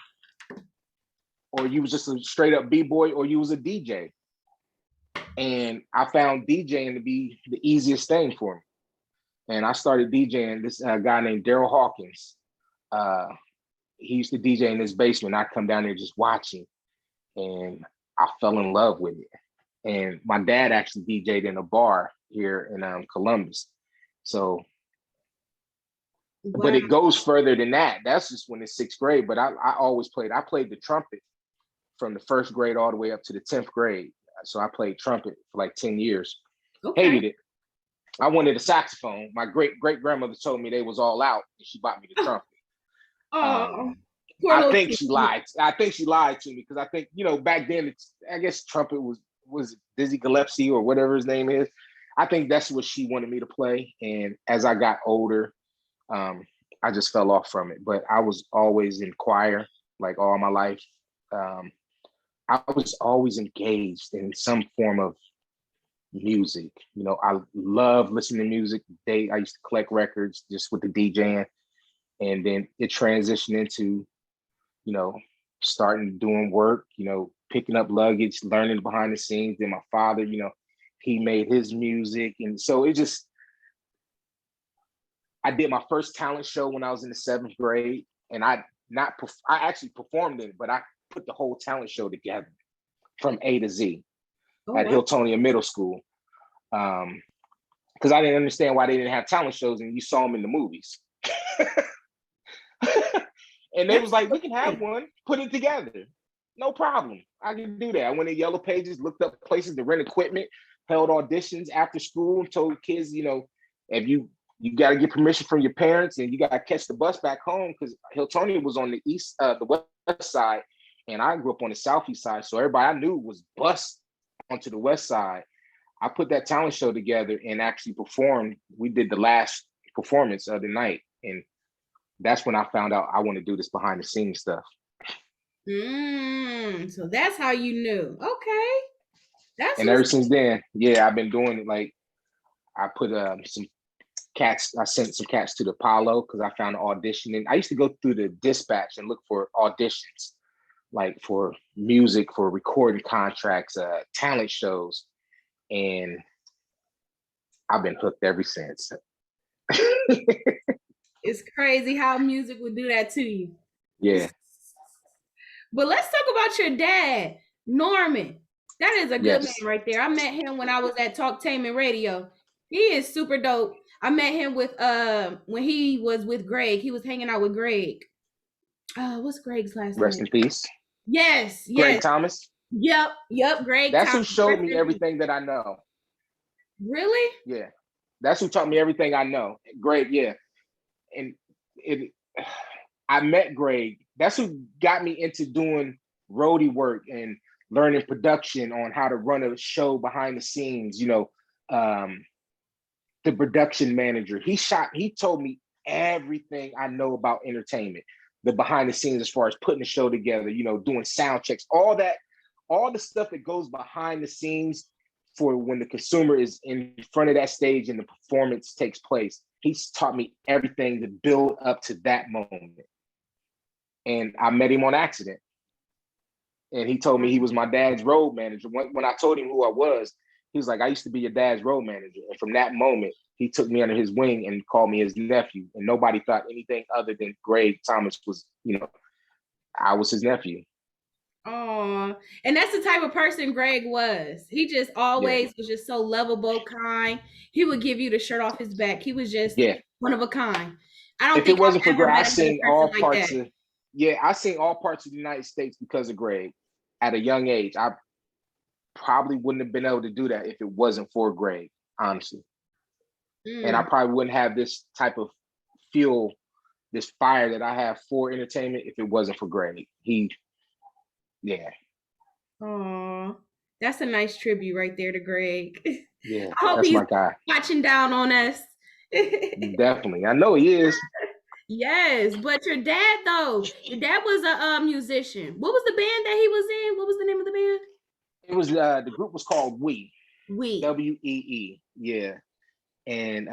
or you was just a straight up b-boy, or you was a DJ. And I found DJing to be the easiest thing for me. And I started DJing this guy named Daryl Hawkins. He used to DJ in his basement. I'd come down there just watching, and I fell in love with it. And my dad actually DJ'd in a bar here in Columbus. So, but it goes further than that. That's just when it's 6th grade. But I always played. I played the trumpet from the 1st grade all the way up to the 10th grade. So I played trumpet for 10 years. Okay. Hated it. I wanted a saxophone. My great grandmother told me they was all out, and she bought me the trumpet. I think she lied. I think she lied to me because I think back then I guess trumpet was Dizzy Gillespie or whatever his name is. I think that's what she wanted me to play. And as I got older, I just fell off from it. But I was always in choir, like all my life. I was always engaged in some form of music. You know, I love listening to music. I used to collect records just with the DJing, and then it transitioned into, you know, starting doing work. You know, picking up luggage, learning behind the scenes. Then my father, you know, he made his music, and so it just. I did my first talent show when I was in the 7th grade, and I actually performed in it, but I put the whole talent show together from A to Z at wow. Hiltonia Middle School. Because I didn't understand why they didn't have talent shows and you saw them in the movies. And they was like, we can have one, put it together. No problem. I can do that. I went to Yellow Pages, looked up places to rent equipment, held auditions after school, and told kids, you know, if you got to get permission from your parents and you got to catch the bus back home, because Hiltonia was on the west side, and I grew up on the southeast side. So everybody I knew was bused onto the west side. I put that talent show together and actually performed. We did the last performance of the night. And that's when I found out I want to do this behind the scenes stuff. So that's how you knew. Okay. That's And ever since then, yeah, I've been doing it. Like I put some cats, I sent some cats to the Apollo because I found an audition. And I used to go through the dispatch and look for auditions, like for music, for recording contracts, talent shows. And I've been hooked ever since. It's crazy how music would do that to you. Yeah. But let's talk about your dad, Norman. That is a good man right there. I met him when I was at Talktainment Radio. He is super dope. I met him with when he was with Greg. He was hanging out with Greg. What's Greg's last name? Rest in peace. Yes. Greg Thomas. Yep. Greg That's Thomas. Who showed me everything that I know. Really? Yeah. That's who taught me everything I know. Greg, yeah. And I met Greg. That's who got me into doing roadie work and learning production on how to run a show behind the scenes. You know, the production manager. He told me everything I know about entertainment, the behind the scenes as far as putting the show together, you know, doing sound checks, all the stuff that goes behind the scenes for when the consumer is in front of that stage and the performance takes place. He's taught me everything to build up to that moment. And I met him on accident. And he told me he was my dad's road manager. When I told him who I was, he was like, I used to be your dad's road manager. And from that moment, he took me under his wing and called me his nephew. And nobody thought anything other than Greg Thomas was, you know, I was his nephew. Oh, and that's the type of person Greg was. He just always was just so lovable, kind. He would give you the shirt off his back. He was just one of a kind. I don't if think it wasn't I've for Greg, I met seen a all person like parts that. of I seen all parts of the United States because of Greg. At a young age, I probably wouldn't have been able to do that if it wasn't for Greg, honestly. And I probably wouldn't have this type of fuel, this fire that I have for entertainment if it wasn't for Greg. Oh, that's a nice tribute right there to Greg. Yeah, I hope that's he's my guy. watching down on us. Definitely. I know he is. Yes, but your dad was a musician. What was the band that he was in? What was the name of the band? It was the group was called We. We. WEE. Yeah. And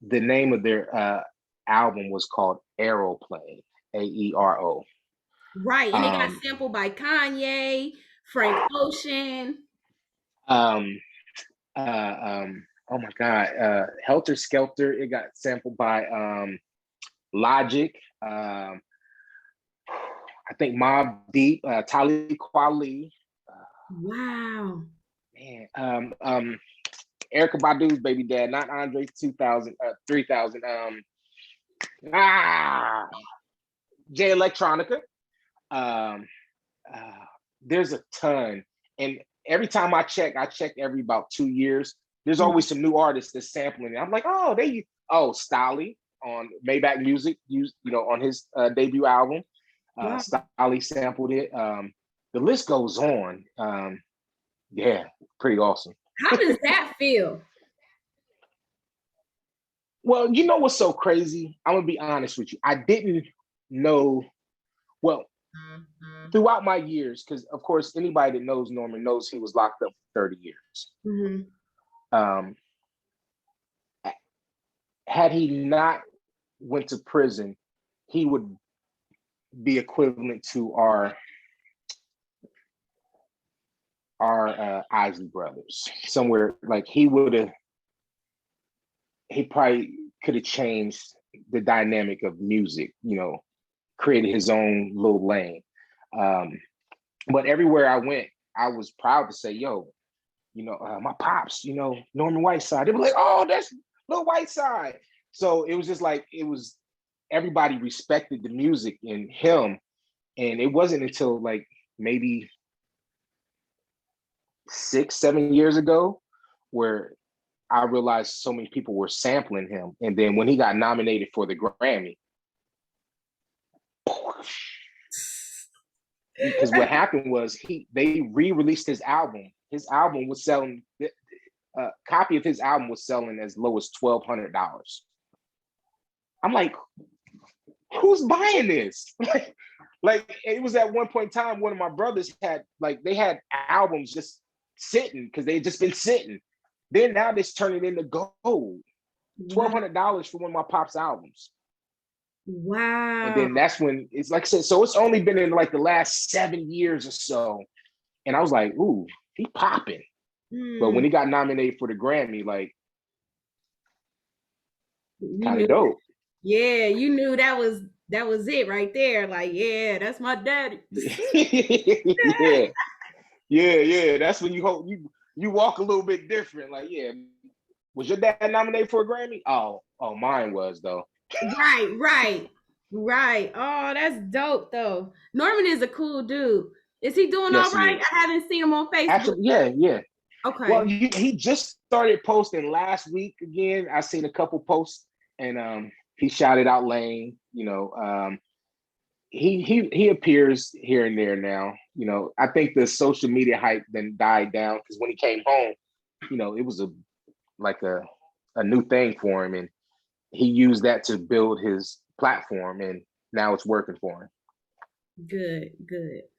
the name of their album was called Aeroplane. AERO. Right, and it got sampled by Kanye, Frank Ocean. Oh my God, Helter Skelter. It got sampled by Logic. I think Mobb Deep, Talib Kweli. Wow. Man, Erykah Badu's baby dad, not Andre 3000. Jay Electronica. There's a ton, and every time I check every about 2 years. There's always some new artists that's sampling it. I'm like, Stolly on Maybach Music, on his debut album. Stolly sampled it. The list goes on. Yeah, pretty awesome. How does that feel? Well, you know what's so crazy? I'm gonna be honest with you. I didn't know. Well, throughout my years, because of course anybody that knows Norman knows he was locked up for 30 years. Mm-hmm. Um, had he not went to prison, he would be equivalent to our Isley brothers. Somewhere like he probably could have changed the dynamic of music, created his own little lane. But everywhere I went, I was proud to say, yo, my pops, Norman Whiteside. They were like, oh, that's Lil Whiteside. So it was just like, everybody respected the music in him. And it wasn't until like maybe 6-7 years ago where I realized so many people were sampling him. And then when he got nominated for the Grammy, because what happened was they re-released his album. His album was selling, a copy of his album was selling as low as $1,200. I'm like, who's buying this? like it was at one point in time, one of my brothers had albums just sitting because they had just been sitting. Then now they're turning into gold. $1,200 for one of my pop's albums. Wow. And then that's when it's like I said, so it's only been in like the last 7 years or so. And I was like, ooh, he popping. But when he got nominated for the Grammy, like kind of dope. Yeah, you knew that was it right there. Like, yeah, that's my daddy. yeah. That's when you hope you walk a little bit different. Like, yeah, was your dad nominated for a Grammy? Oh, mine was though. Right. Oh, that's dope though. Norman is a cool dude. Is he doing all right? I haven't seen him on Facebook. Actually, yeah. Okay. Well, he just started posting last week again. I seen a couple posts, and he shouted out Lane. He appears here and there now. I think the social media hype then died down because when he came home, it was a new thing for him, and he used that to build his platform, and now it's working for him. Good.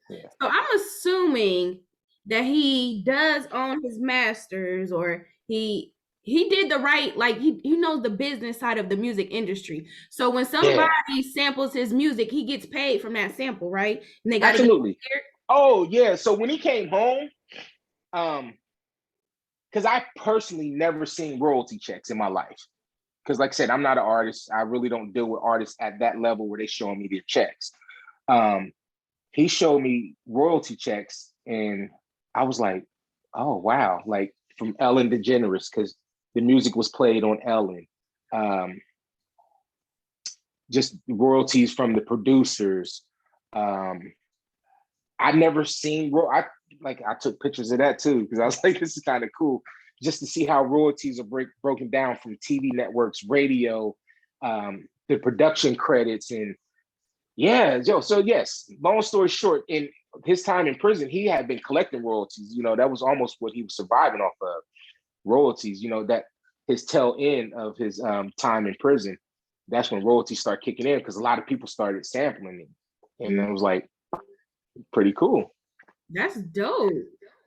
Yeah. So I'm assuming that he does own his masters, or he did the right, like he knows the business side of the music industry. So when somebody samples his music, he gets paid from that sample, right? And they got absolutely. Oh yeah. So when he came home, because I personally never seen royalty checks in my life. Because like I said, I'm not an artist. I really don't deal with artists at that level where they showing me their checks. He showed me royalty checks, and I was like, oh wow, like from Ellen DeGeneres, because the music was played on Ellen. Just royalties from the producers. I never seen I took pictures of that too, because I was like, this is kind of cool, just to see how royalties are broken down from TV networks, radio, the production credits, and so yes, long story short, in his time in prison, he had been collecting royalties. That was almost what he was surviving off of, royalties. That his tail end of his time in prison, that's when royalties start kicking in, because a lot of people started sampling him, and it was like pretty cool. That's dope.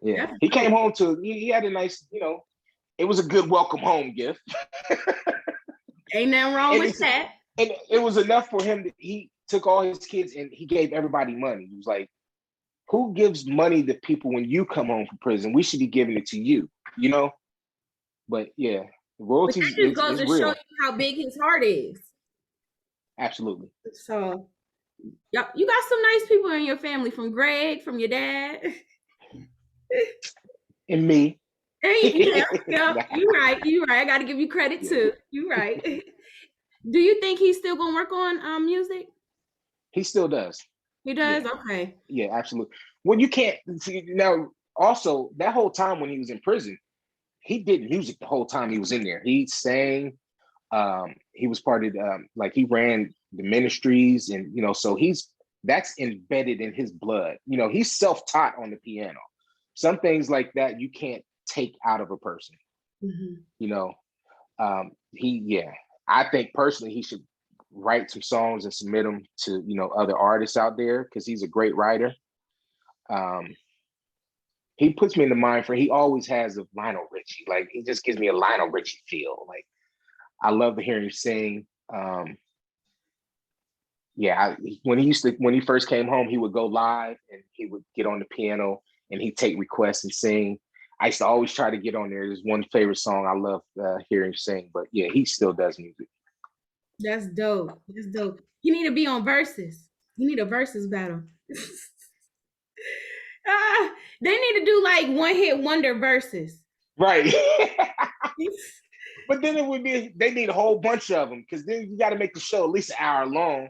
Yeah, he came home he had a nice, it was a good welcome home gift. Ain't nothing wrong with that. And it was enough for him that he took all his kids and he gave everybody money. He was like, who gives money to people when you come home from prison? We should be giving it to you, But yeah, the royalties is goes to show you how big his heart is. Absolutely. So, yeah, you got some nice people in your family, from Greg, from your dad. And me. Yeah, you're right. I got to give you credit too. You're right. Do you think he's still gonna work on music? He still does. He does? Yeah. Okay. Yeah, absolutely. Well, you can't see now. Also, that whole time when he was in prison, he did music the whole time he was in there. He sang. He was part of he ran the ministries, and so that's embedded in his blood. He's self-taught on the piano. Some things like that you can't take out of a person. Mm-hmm. I think personally he should write some songs and submit them to, other artists out there because he's a great writer. He puts me in the mind for he always has a Lionel Richie. Like he just gives me a Lionel Richie feel. Like I love to hear him sing. When he first came home, he would go live and he would get on the piano and he'd take requests and sing. I used to always try to get on there. There's one favorite song I love hearing him sing, but yeah, he still does music. That's dope. That's dope. You need to be on Versus. You need a Versus battle. They need to do like one hit wonder Versus. Right. But then it would be, they need a whole bunch of them because then you got to make the show at least an hour long.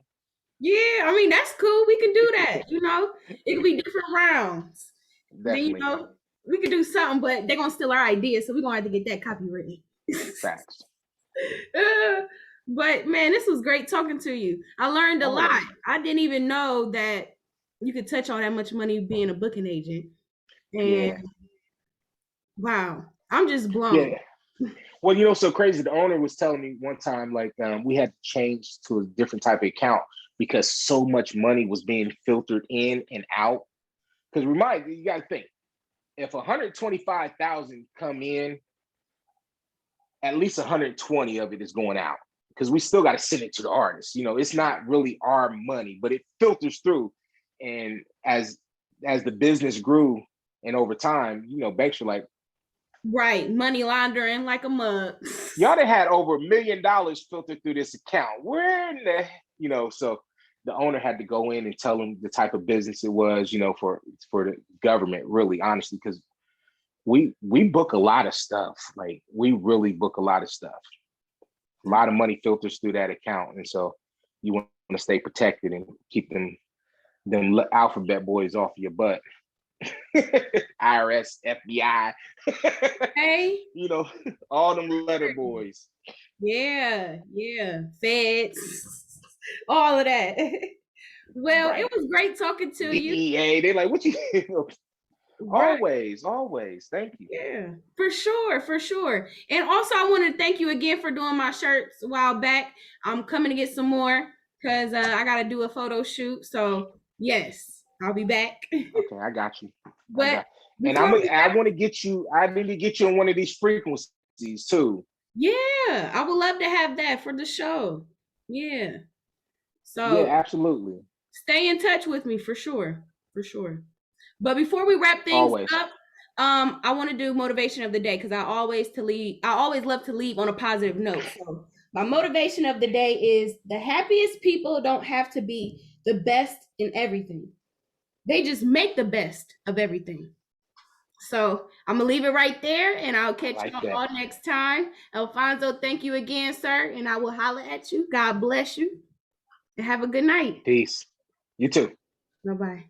Yeah, I mean, that's cool. We can do that. It could be different rounds. Definitely. Then, we could do something, but they're going to steal our ideas. So we're going to have to get that copyrighted. Facts. But man, this was great talking to you. I learned a lot. I didn't even know that you could touch on that much money being a booking agent. And wow, I'm just blown. Yeah. Well, so crazy. The owner was telling me one time, like we had to change to a different type of account because so much money was being filtered in and out. Because you got to think, if 125,000 come in, at least 120 of it is going out because we still got to send it to the artist. It's not really our money, but it filters through. And as the business grew and over time, banks were like, right, money laundering like a mug. Y'all done had over $1 million filtered through this account. Where in the, so the owner had to go in and tell them the type of business it was, for the government, really, honestly, because we book a lot of stuff. Like we really book a lot of stuff. A lot of money filters through that account. And so you want to stay protected and keep them alphabet boys off your butt. IRS, FBI, hey, all them letter boys. Yeah, feds, all of that. Well, right. It was great talking to you. DEA, they like, what you Always. Thank you. Yeah, for sure. And also I want to thank you again for doing my shirts a while back. I'm coming to get some more because I got to do a photo shoot. So yes, I'll be back. Okay, I got you. But I want to get you. I need to get you on one of these frequencies too. Yeah, I would love to have that for the show. Yeah. So yeah, absolutely. Stay in touch with me for sure. But before we wrap things up, I want to do motivation of the day because I always love to leave on a positive note. So my motivation of the day is the happiest people don't have to be the best in everything. They just make the best of everything. So I'm gonna leave it right there, and I'll catch you all next time. Alphonso, thank you again, sir, and I will holler at you. God bless you, and have a good night. Peace. You too. Bye-bye.